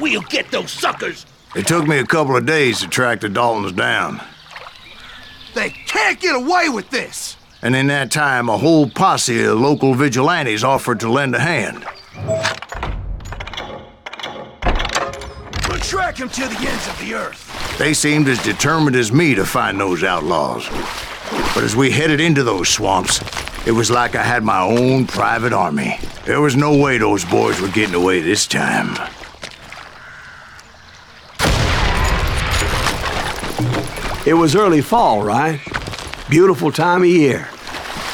We'll get those suckers! It took me a couple of days to track the Daltons down. They can't get away with this! And in that time, a whole posse of local vigilantes offered to lend a hand. We'll track them to the ends of the earth. They seemed as determined as me to find those outlaws. But as we headed into those swamps, it was like I had my own private army. There was no way those boys were getting away this time. It was early fall, right? Beautiful time of year.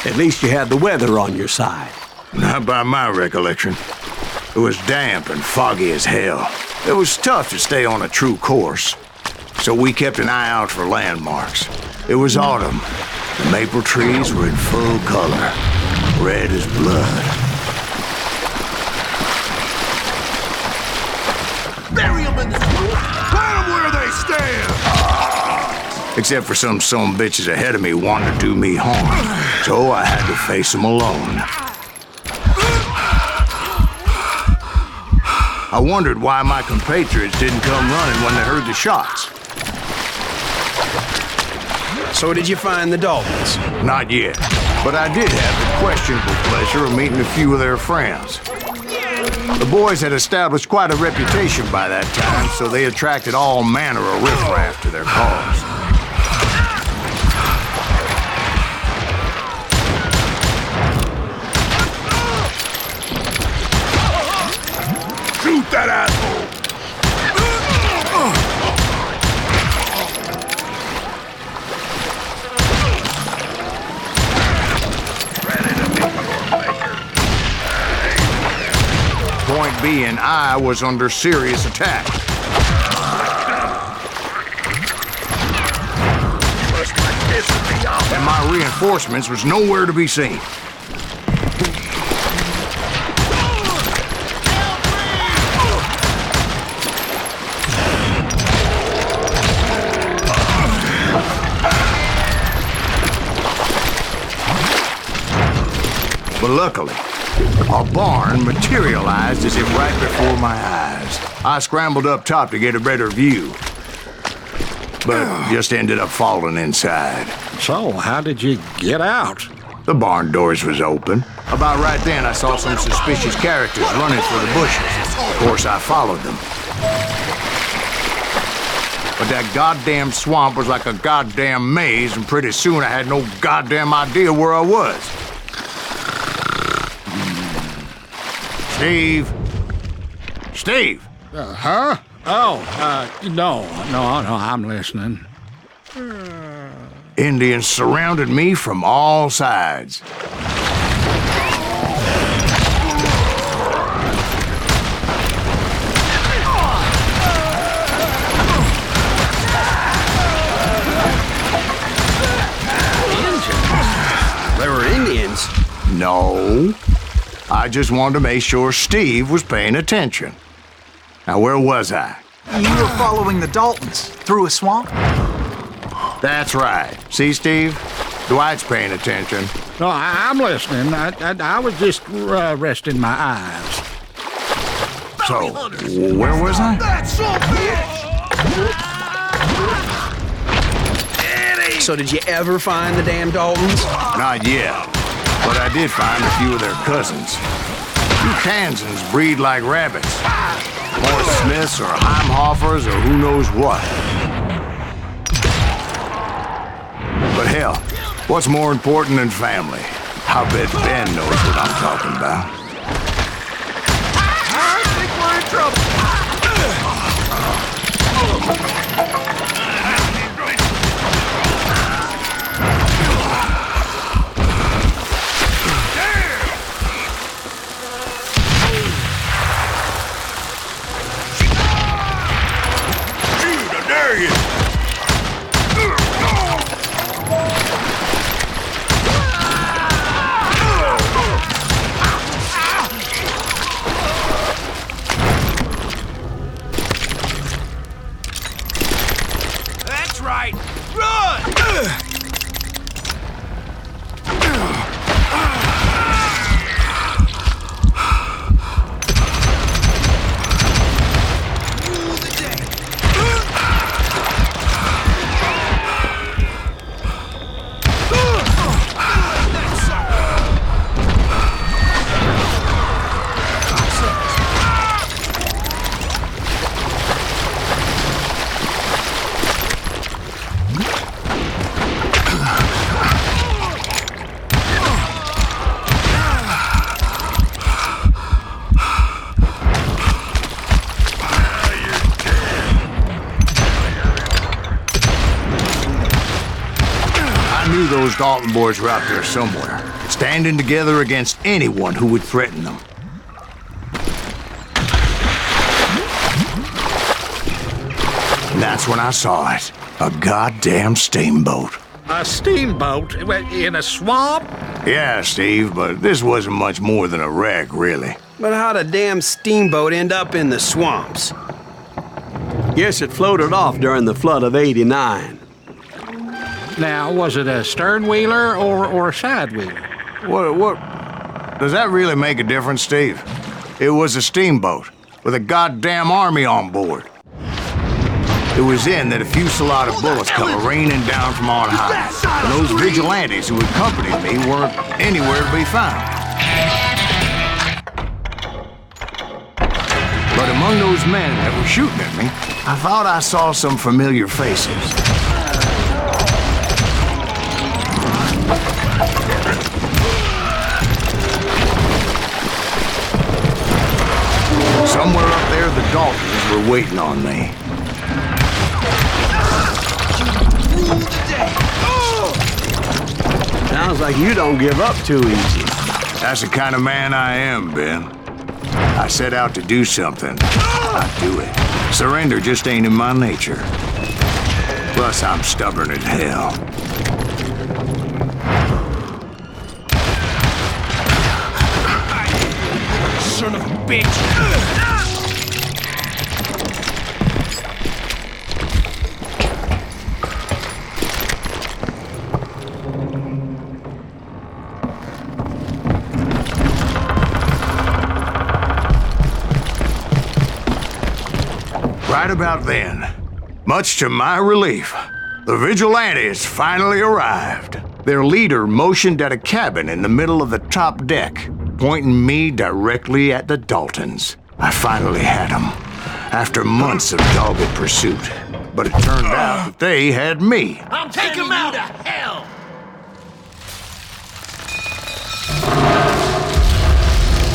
At least you had the weather on your side. Not by my recollection. It was damp and foggy as hell. It was tough to stay on a true course. So we kept an eye out for landmarks. It was autumn. The maple trees were in full color, red as blood. Bury them in the swamp! Plant them where they stand! Except for some bitches ahead of me wanting to do me harm. So I had to face them alone. I wondered why my compatriots didn't come running when they heard the shots. So did you find the Daltons? Not yet, but I did have the questionable pleasure of meeting a few of their friends. The boys had established quite a reputation by that time, so they attracted all manner of riffraff to their cause. Shoot that asshole! Point being, I was under serious attack. And my reinforcements was nowhere to be seen. But luckily, a barn materialized as if right before my eyes. I scrambled up top to get a better view, but just ended up falling inside. So, how did you get out? The barn doors was open. About right then, I saw some suspicious characters running for the bushes. Of course, I followed them. But that goddamn swamp was like a goddamn maze, and pretty soon I had no goddamn idea where I was. Steve? Steve! Huh? Oh, no, I'm listening. Indians surrounded me from all sides. They were Indians. No. I just wanted to make sure Steve was paying attention. Now, where was I? You were following the Daltons through a swamp? That's right. See, Steve? Dwight's paying attention. No, I'm listening. I was just resting my eyes. So, where was I? That son of a bitch! So did you ever find the damn Daltons? Not yet. But I did find a few of their cousins. You Kansans breed like rabbits. More Smiths or Heimhoffers or who knows what. But hell, what's more important than family? I bet Ben knows what I'm talking about. I think we're in trouble! That's right! Run! knew those Dalton boys were out there somewhere, standing together against anyone who would threaten them. And that's when I saw it. A goddamn steamboat. A steamboat in a swamp? Yeah, Steve, but this wasn't much more than a wreck, really. But how'd a damn steamboat end up in the swamps? Guess it floated off during the flood of '89. Now, was it a stern wheeler or a side wheeler? What? Does that really make a difference, Steve? It was a steamboat with a goddamn army on board. It was then that a fusillade of bullets come raining down from on high. And those vigilantes who accompanied me weren't anywhere to be found. But among those men that were shooting at me, I thought I saw some familiar faces. Somewhere up there, the Daltons were waiting on me. Sounds like you don't give up too easy. That's the kind of man I am, Ben. I set out to do something. I do it. Surrender just ain't in my nature. Plus, I'm stubborn as hell. Son of a bitch! Right about then, much to my relief, the vigilantes finally arrived. Their leader motioned at a cabin in the middle of the top deck, pointing me directly at the Daltons. I finally had them, after months of dogged pursuit. But it turned out that they had me. I'm taking him out to hell!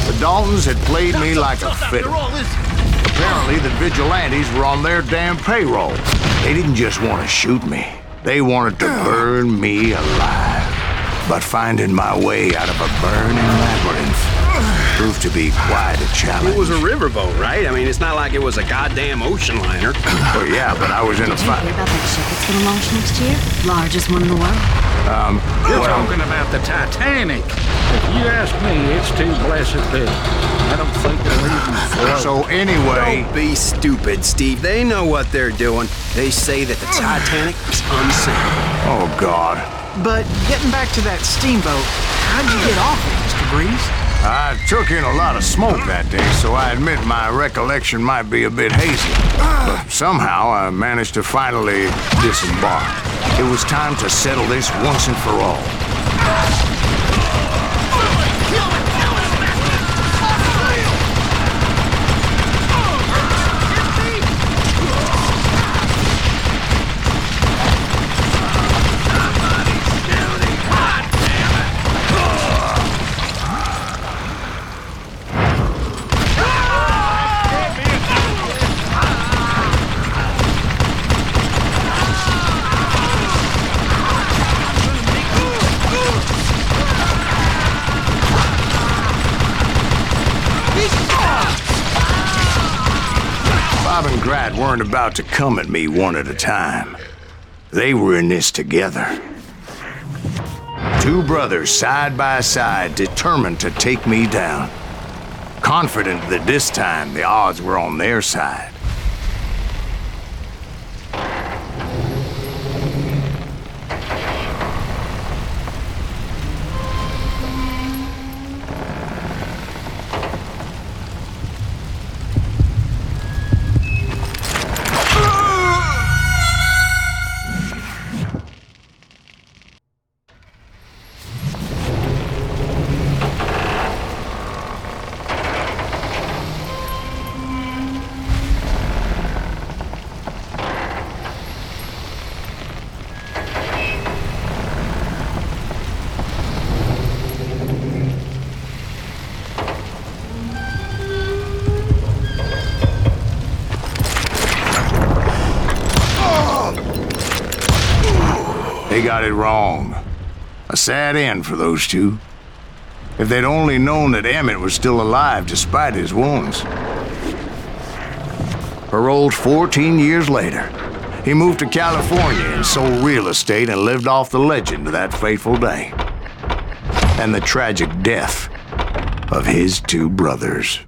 The Daltons had played me like a fiddle. Apparently, the vigilantes were on their damn payroll. They didn't just want to shoot me. They wanted to burn me alive. But finding my way out of a burning labyrinth proved to be quite a challenge. It was a riverboat, right? I mean, it's not like it was a goddamn ocean liner. Well, yeah, but I was in a Did you fight. hear about that ship that's gonna launch next year? Largest one in the world. You're talking about the Titanic. If you ask me, it's too blessed big. I don't think it'll even float. So anyway, Don't be stupid, Steve. They know what they're doing. They say that the Titanic is unsank. oh God. But getting back to that steamboat, how'd you get off it, Mr. Breeze? I took in a lot of smoke that day, so I admit my recollection might be a bit hazy. But somehow I managed to finally disembark. It was time to settle this once and for all. Bob and Grat weren't about to come at me one at a time. They were in this together. Two brothers side by side, determined to take me down. Confident that this time the odds were on their side. They got it wrong. A sad end for those two. If they'd only known that Emmett was still alive despite his wounds. Paroled 14 years later, he moved to California and sold real estate and lived off the legend of that fateful day. And the tragic death of his two brothers.